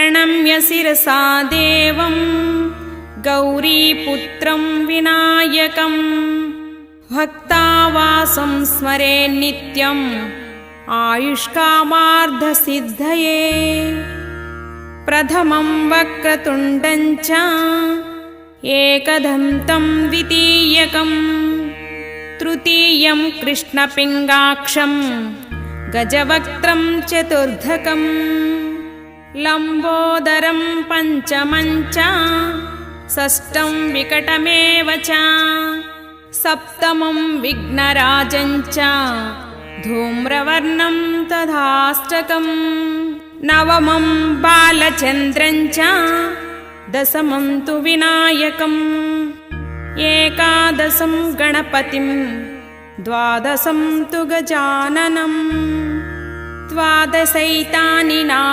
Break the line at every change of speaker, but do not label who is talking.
प्रणम्य शिरसा देवं गौरीपुत्रं विनायकं भक्तावासं स्मरे नित्यम् आयुष्कामार्धसिद्धये। प्रथमं वक्रतुण्डं च एकदन्तं द्वितीयकं तृतीयं कृष्णपिङ्गाक्षं गजवक्त्रं चतुर्धकं लम्बोदरं पञ्चमं च षष्ठं विकटमेव च सप्तमं विघ्नराजं च धूम्रवर्णं तथाष्टकं नवमं बालचन्द्रं च दशमं तु विनायकम् एकादशं गणपतिं द्वादशं तु गजाननं द्वादशैतानि नाम